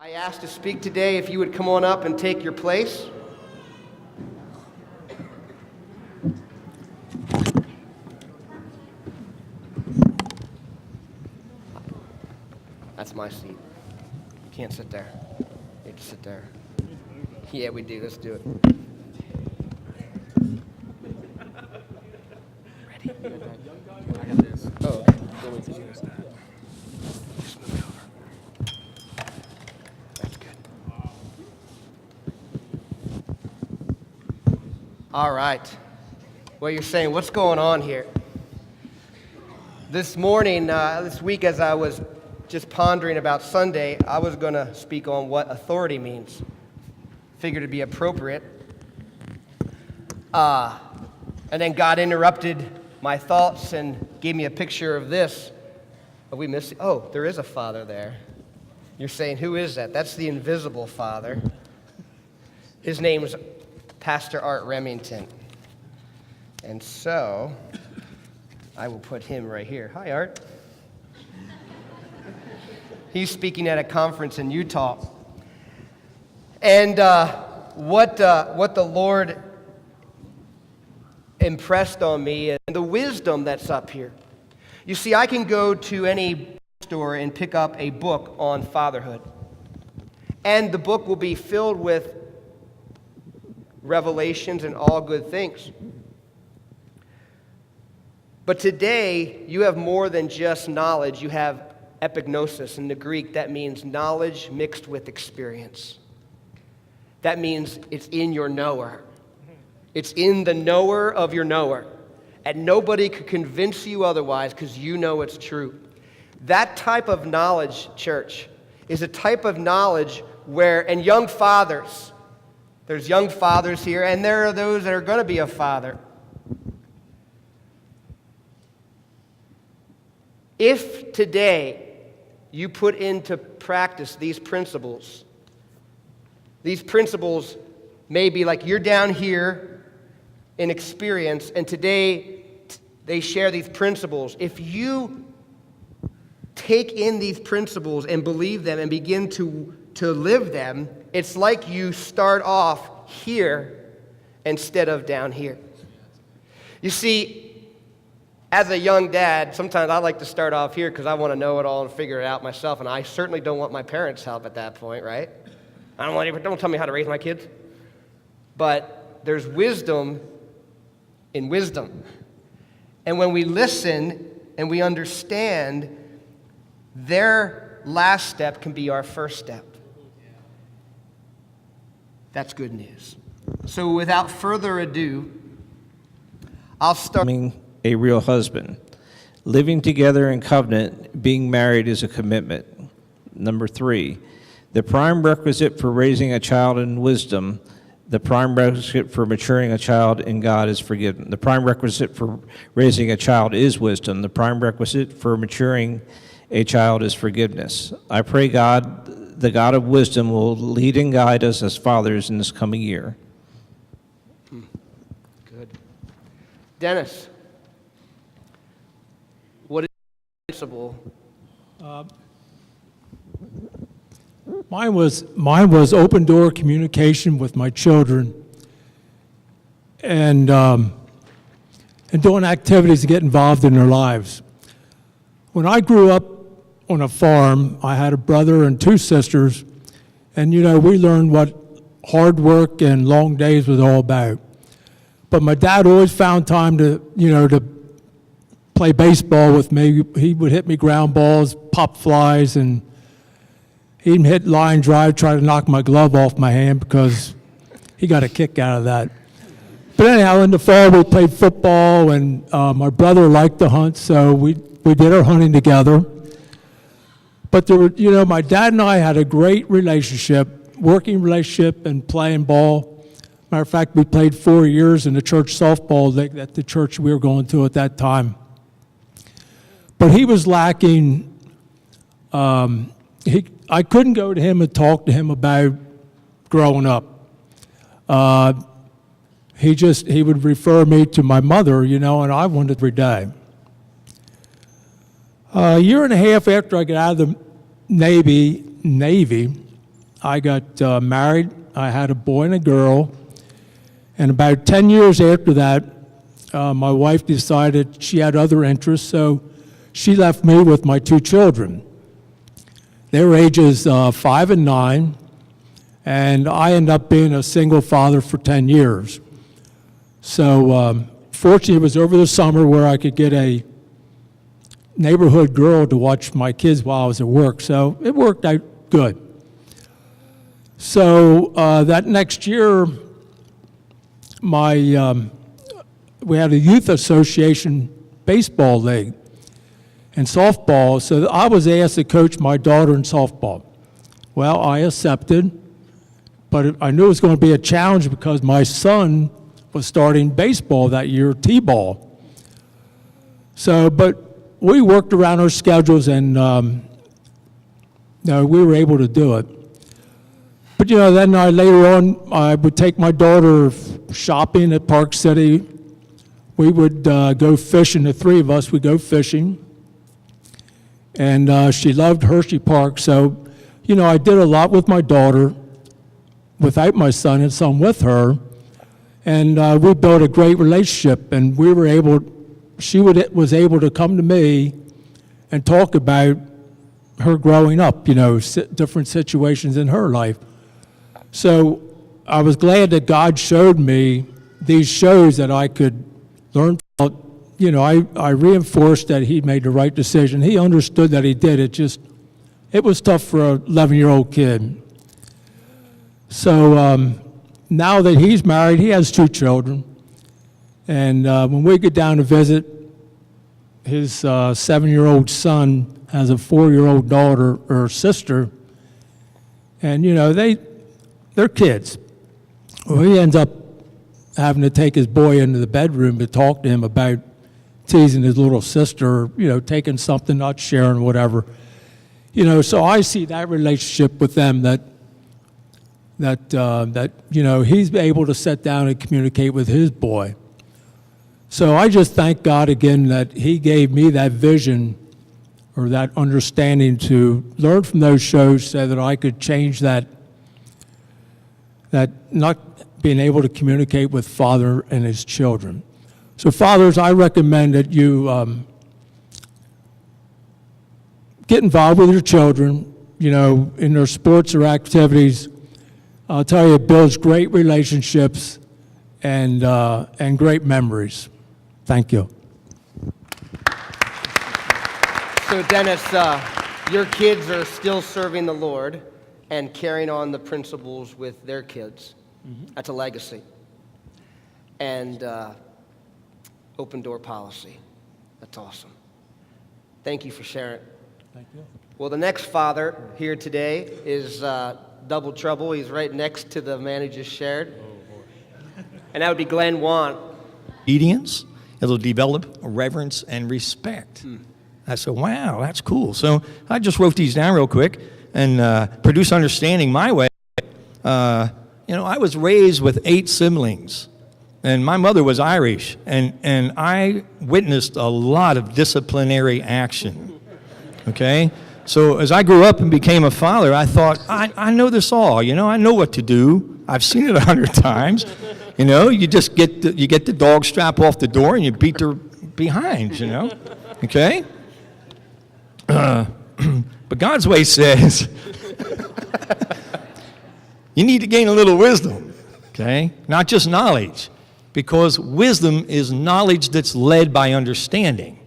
I asked to speak today. If you would come on up and take your place. That's my seat. You can't sit there. You have to sit there. Yeah, we do. Let's do it. Ready? I got this. Oh, okay. Just move it over. That's good. All right. Well, you're saying, what's going on here? This morning, this week, as I was just pondering about Sunday, I was going to speak on what authority means. Figured it'd be appropriate. And then God interrupted my thoughts and gave me a picture of this. Are we missing? Oh, there is a Father there. You're saying, who is that? That's the invisible Father. His name's Pastor Art Remington. And so, I will put him right here. Hi, Art. He's speaking at a conference in Utah. And what the Lord impressed on me is the wisdom that's up here. You see, I can go to any store and pick up a book on fatherhood. And the book will be filled with revelations and all good things. But today, you have more than just knowledge. You have epignosis. In the Greek, that means knowledge mixed with experience. That means it's in your knower. It's in the knower of your knower. And nobody could convince you otherwise because you know it's true. That type of knowledge, church, is a type of knowledge where, and young fathers, there's young fathers here, and there are those that are going to be a father. If today you put into practice these principles may be like you're down here in experience, and today they share these principles. If you take in these principles and believe them and begin to live them, it's like you start off here instead of down here. You see, as a young dad, sometimes I like to start off here because I want to know it all and figure it out myself, and I certainly don't want my parents' help at that point, right? Don't tell me how to raise my kids. But there's wisdom in wisdom. And when we listen and we understand, their last step can be our first step. That's good news. So without further ado, I'll start. A real husband. Living together in covenant, being married is a commitment. Number 3, the prime requisite for raising a child in wisdom, the prime requisite for maturing a child in God is forgiveness. The prime requisite for raising a child is wisdom. The prime requisite for maturing a child is forgiveness. I pray God, the God of wisdom, will lead and guide us as fathers in this coming year. Good. Dennis. Principle. Mine was open door communication with my children, and doing activities to get involved in their lives. When I grew up on a farm, I had a brother and 2 sisters, and we learned what hard work and long days was all about. But my dad always found time to play baseball with me. He would hit me ground balls, pop flies, and he'd hit line drive, try to knock my glove off my hand because he got a kick out of that. But anyhow, in the fall we played football, and my brother liked to hunt, so we did our hunting together. But there were, my dad and I had a great relationship, working relationship and playing ball. Matter of fact, we played 4 years in the church softball league at the church we were going to at that time. But he was lacking. I couldn't go to him and talk to him about growing up. He would refer me to my mother, and I wanted every day. A year and a half after I got out of the Navy, I got married. I had a boy and a girl. And about 10 years after that, my wife decided she had other interests, so she left me with my 2 children. They were ages 5 and 9, and I ended up being a single father for 10 years. So fortunately, it was over the summer where I could get a neighborhood girl to watch my kids while I was at work, so it worked out good. So that next year, we had a youth association baseball league and softball, so I was asked to coach my daughter in softball. Well, I accepted, but I knew it was going to be a challenge because my son was starting baseball that year, t-ball. So, but we worked around our schedules, and we were able to do it. But then later on, I would take my daughter shopping at Park City. We would go fishing. The 3 of us would go fishing. And she loved Hershey Park. So, I did a lot with my daughter without my son and some with her. And we built a great relationship. And she was able to come to me and talk about her growing up, different situations in her life. So I was glad that God showed me these shows that I could learn about. I reinforced that he made the right decision. He understood that he did. It was tough for an 11-year-old kid. So now that he's married, he has 2 children. And when we get down to visit, his 7-year-old son has a 4-year-old daughter or sister. And, they're kids. Well, he ends up having to take his boy into the bedroom to talk to him about teasing his little sister, taking something, not sharing, whatever. So I see that relationship with them that he's able to sit down and communicate with his boy. So I just thank God again that he gave me that vision or that understanding to learn from those shows so that I could change that not being able to communicate with father and his children. So fathers, I recommend that you get involved with your children, in their sports or activities. I'll tell you, it builds great relationships and great memories. Thank you. So Dennis, your kids are still serving the Lord and carrying on the principles with their kids. Mm-hmm. That's a legacy. And open door policy. That's awesome. Thank you for sharing. Thank you. Well, the next father here today is double trouble. He's right next to the man who just shared. And that would be Glenn Want. Obedience, it'll develop reverence and respect. I said, wow, that's cool. So I just wrote these down real quick and produce understanding my way. I was raised with 8 siblings, and my mother was Irish, and I witnessed a lot of disciplinary action, okay? So as I grew up and became a father, I thought, I know this all, I know what to do. I've seen it 100 times. You just get the dog strap off the door and you beat their behinds, okay? But God's way says, you need to gain a little wisdom, okay? Not just knowledge, because wisdom is knowledge that's led by understanding.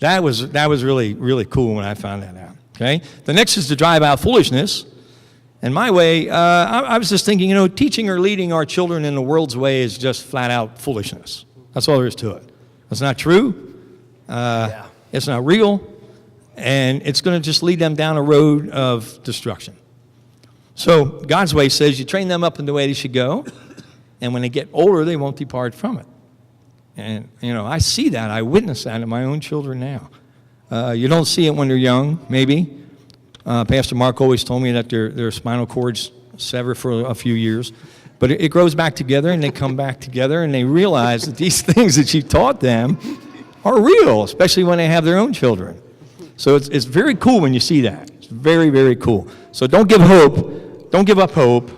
That was really, really cool when I found that out, okay? The next is to drive out foolishness. And my way, I was just thinking, teaching or leading our children in the world's way is just flat out foolishness. That's all there is to it. It's not true. It's not real. And it's going to just lead them down a road of destruction. So God's way says you train them up in the way they should go, and when they get older, they won't depart from it. And, I see that. I witness that in my own children now. You don't see it when they're young, maybe. Pastor Mark always told me that their spinal cords sever for a few years. But it grows back together, and they come back together, and they realize that these things that you taught them are real, especially when they have their own children. So it's very cool when you see that. It's very, very cool. So don't give up hope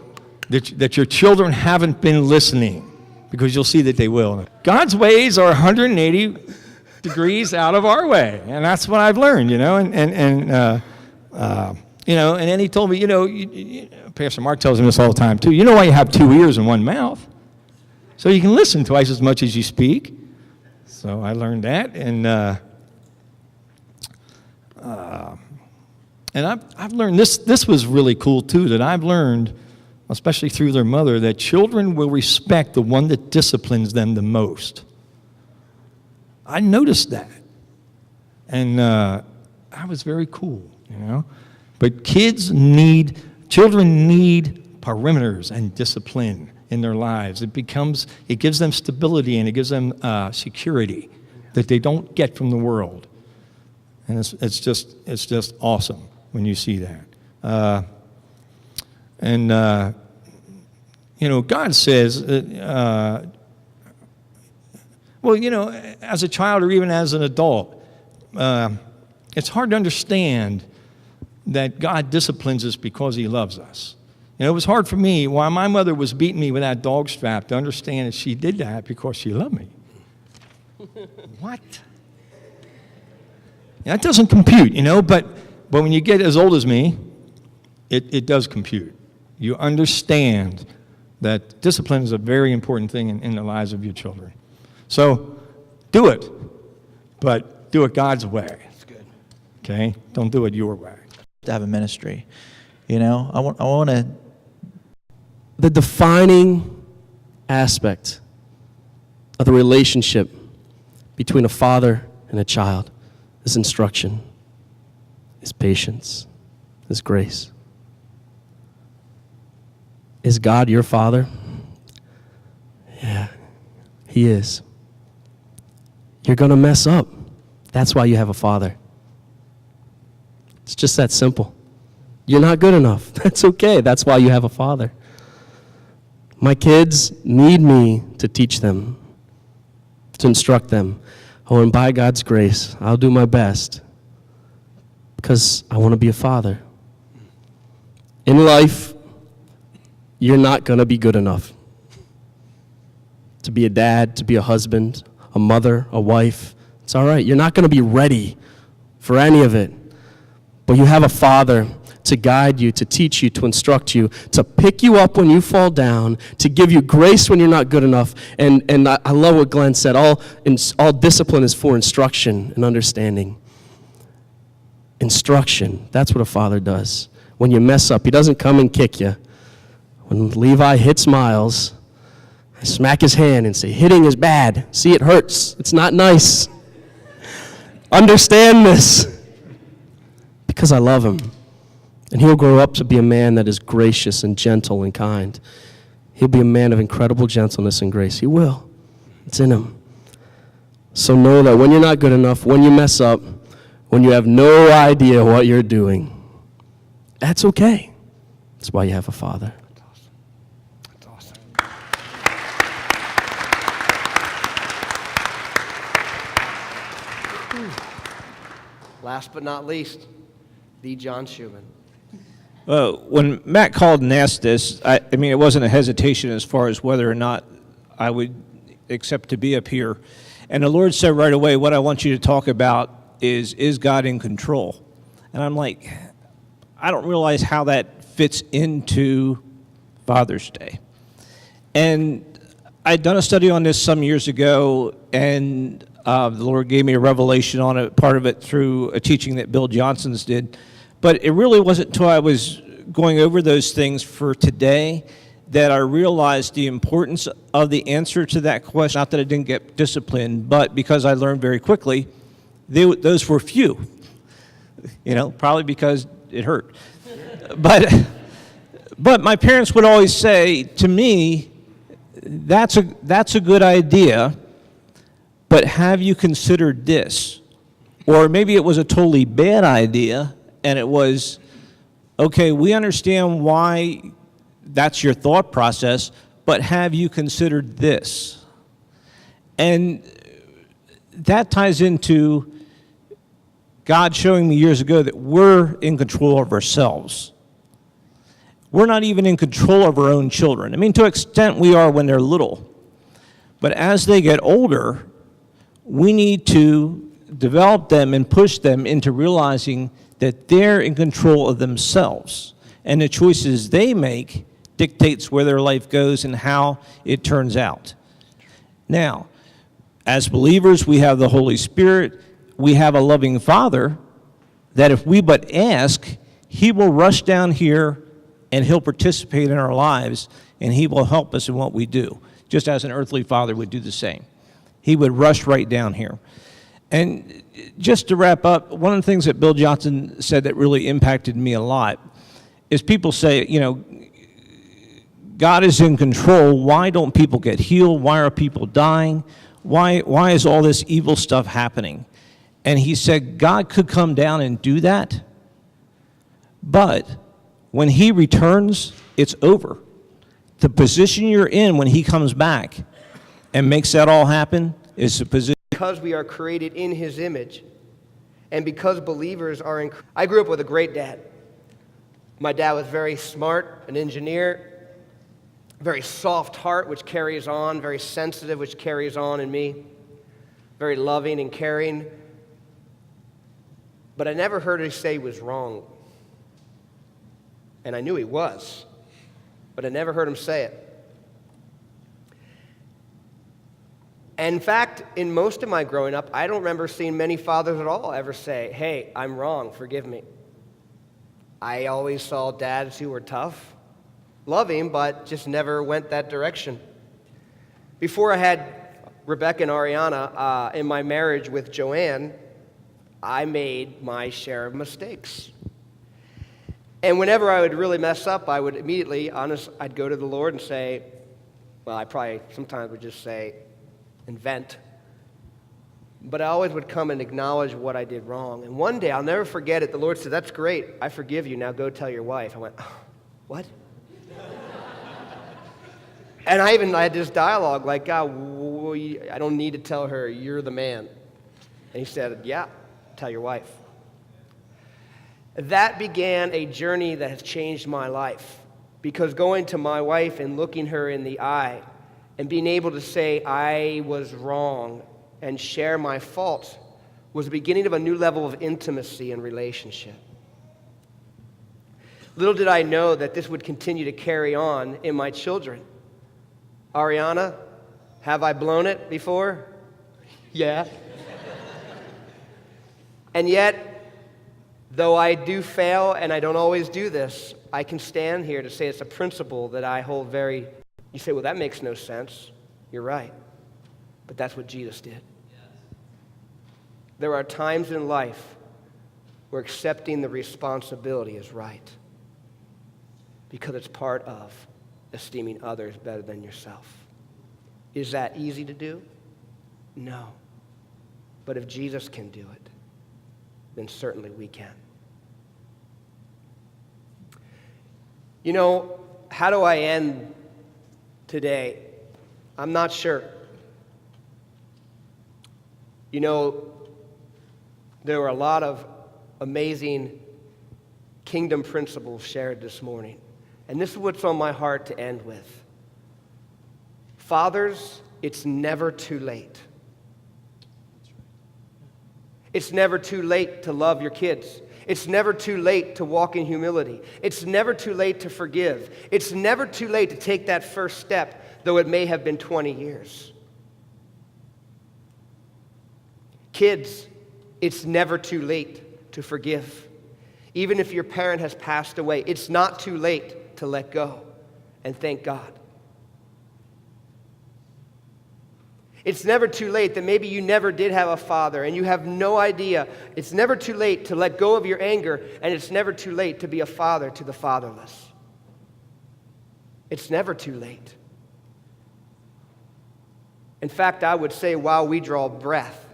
that your children haven't been listening, because you'll see that they will. God's ways are 180 degrees out of our way, and that's what I've learned, you know. And then he told me, Pastor Mark tells me this all the time too. You know why you have 2 ears and 1 mouth? So you can listen twice as much as you speak. So I learned that, and I've learned this. This was really cool too. That I've learned, especially through their mother, that children will respect the one that disciplines them the most. I noticed that, and that was very cool, you know. But children need perimeters and discipline in their lives. It gives them stability, and it gives them security that they don't get from the world. And it's just awesome when you see that. God says, as a child or even as an adult, it's hard to understand that God disciplines us because he loves us. It was hard for me, while my mother was beating me with that dog strap, to understand that she did that because she loved me. What? That doesn't compute, but when you get as old as me, it does compute. You understand that discipline is a very important thing in the lives of your children. So do it, but do it God's way. That's good. Okay? Don't do it your way. To have a ministry, I want to. The defining aspect of the relationship between a father and a child is instruction, is patience, is grace. Is God your father? Yeah, he is. You're going to mess up. That's why you have a father. It's just that simple. You're not good enough. That's okay. That's why you have a father. My kids need me to teach them, to instruct them. Oh, and by God's grace, I'll do my best because I want to be a father. In life, you're not going to be good enough to be a dad, to be a husband, a mother, a wife. It's all right. You're not going to be ready for any of it. But you have a father to guide you, to teach you, to instruct you, to pick you up when you fall down, to give you grace when you're not good enough. And I love what Glenn said. All discipline is for instruction and understanding. Instruction, that's what a father does. When you mess up, he doesn't come and kick you. When Levi hits Miles, I smack his hand and say, hitting is bad. See, it hurts. It's not nice. Understand this. Because I love him. And he'll grow up to be a man that is gracious and gentle and kind. He'll be a man of incredible gentleness and grace. He will. It's in him. So know that when you're not good enough, when you mess up, when you have no idea what you're doing, that's okay. That's why you have a father. That's awesome. Last but not least, the John Schumann. When Matt called and asked this, I mean, it wasn't a hesitation as far as whether or not I would accept to be up here. And the Lord said right away, what I want you to talk about is God in control? And I'm like, I don't realize how that fits into Father's Day. And I'd done a study on this some years ago, and the Lord gave me a revelation on it, part of it through a teaching that Bill Johnson's did. But it really wasn't until I was going over those things for today that I realized the importance of the answer to that question. Not that I didn't get disciplined, but because I learned very quickly, those were few. Probably because it hurt. But my parents would always say to me, that's a good idea, but have you considered this? Or maybe it was a totally bad idea, and it was, okay, we understand why that's your thought process, but have you considered this? And that ties into God showing me years ago that we're in control of ourselves. We're not even in control of our own children. I mean, to an extent we are when they're little. But as they get older, we need to develop them and push them into realizing that they're in control of themselves. And the choices they make dictates where their life goes and how it turns out. Now, as believers, we have the Holy Spirit. We have a loving Father that if we but ask, He will rush down here and He'll participate in our lives, and He will help us in what we do, just as an earthly father would do the same. He would rush right down here. And just to wrap up, one of the things that Bill Johnson said that really impacted me a lot is people say, you know, God is in control. Why don't people get healed? Why are people dying? Why is all this evil stuff happening? And he said God could come down and do that, but when He returns, it's over. The position you're in when He comes back and makes that all happen is the position. Because we are created in His image, and because believers are in... I grew up with a great dad. My dad was very smart, an engineer, very soft heart, which carries on, very sensitive, which carries on in me, very loving and caring. But I never heard him say he was wrong. And I knew he was, but I never heard him say it. And in fact, in most of my growing up, I don't remember seeing many fathers at all ever say, hey, I'm wrong, forgive me. I always saw dads who were tough, loving, but just never went that direction. Before I had Rebecca and Ariana, in my marriage with Joanne, I made my share of mistakes. And whenever I would really mess up, I would immediately, I'd go to the Lord and say, well, I probably sometimes would just say, and vent. But I always would come and acknowledge what I did wrong. And one day, I'll never forget it, the Lord said, that's great, I forgive you, now go tell your wife. I went, oh, what? And I had this dialogue like, God, I don't need to tell her, you're the man. And He said, yeah, tell your wife. That began a journey that has changed my life, because going to my wife and looking her in the eye and being able to say I was wrong and share my faults was the beginning of a new level of intimacy and relationship. Little did I know that this would continue to carry on in my children. Ariana, have I blown it before? Yeah. And yet, though I do fail and I don't always do this, I can stand here to say it's a principle that I hold very... You say, well, that makes no sense. You're right. But that's what Jesus did. There are times in life where accepting the responsibility is right, because it's part of esteeming others better than yourself. Is that easy to do? No. But if Jesus can do it, then certainly we can. You know, how do I end today? I'm not sure. You know, there were a lot of amazing kingdom principles shared this morning. And this is what's on my heart to end with. Fathers, it's never too late. It's never too late to love your kids. It's never too late to walk in humility. It's never too late to forgive. It's never too late to take that first step, though it may have been 20 years. Kids, it's never too late to forgive. Even if your parent has passed away, it's not too late to let go and thank God. It's never too late that maybe you never did have a father and you have no idea. It's never too late to let go of your anger, and it's never too late to be a father to the fatherless. It's never too late. In fact, I would say while we draw breath,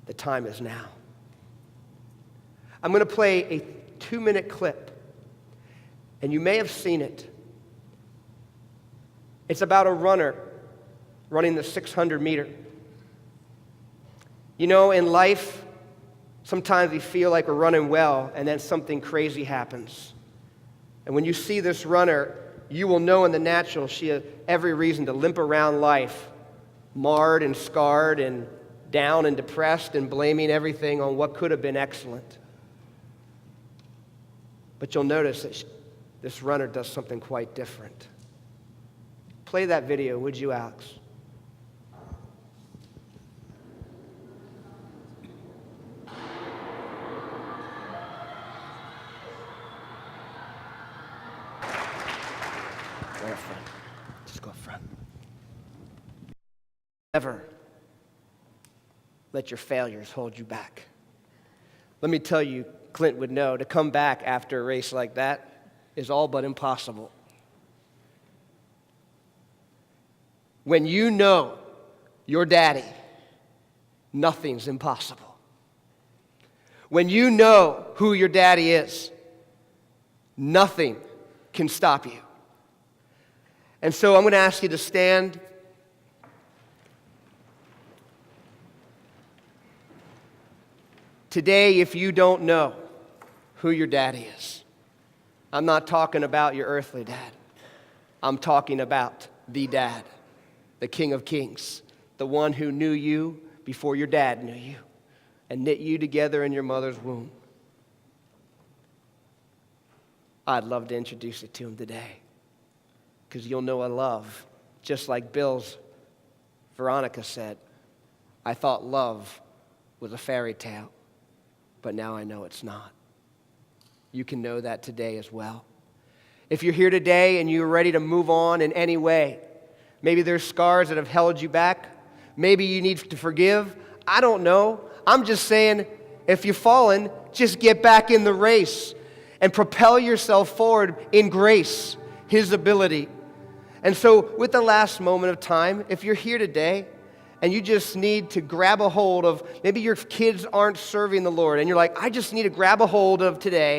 the time is now. I'm going to play a 2-minute clip, and you may have seen it. It's about a runner running the 600 meter. You know, in life, Sometimes we feel like we're running well, and then something crazy happens. And when you see this runner, you will know in the natural she has every reason to limp around life, marred and scarred and down and depressed and blaming everything on what could have been excellent. But you'll notice that this runner does something quite different. Play that video, would you, Alex? Go up front. Just go up front. Never let your failures hold you back. Let me tell you, Clint would know, to come back after a race like that is all but impossible. When you know your daddy, nothing's impossible. When you know who your daddy is, nothing can stop you. And so I'm going to ask you to stand. Today, if you don't know who your daddy is, I'm not talking about your earthly dad. I'm talking about the dad, the King of Kings, the one who knew you before your dad knew you and knit you together in your mother's womb. I'd love to introduce you to him today, because you'll know a love, just like Bill's Veronica said, I thought love was a fairy tale, but now I know it's not. You can know that today as well. If you're here today and you're ready to move on in any way, maybe there's scars that have held you back, maybe you need to forgive, I don't know. I'm just saying, if you've fallen, just get back in the race and propel yourself forward in grace, His ability. And so with the last moment of time, if you're here today and you just need to grab a hold of, maybe your kids aren't serving the Lord and you're like, I just need to grab a hold of today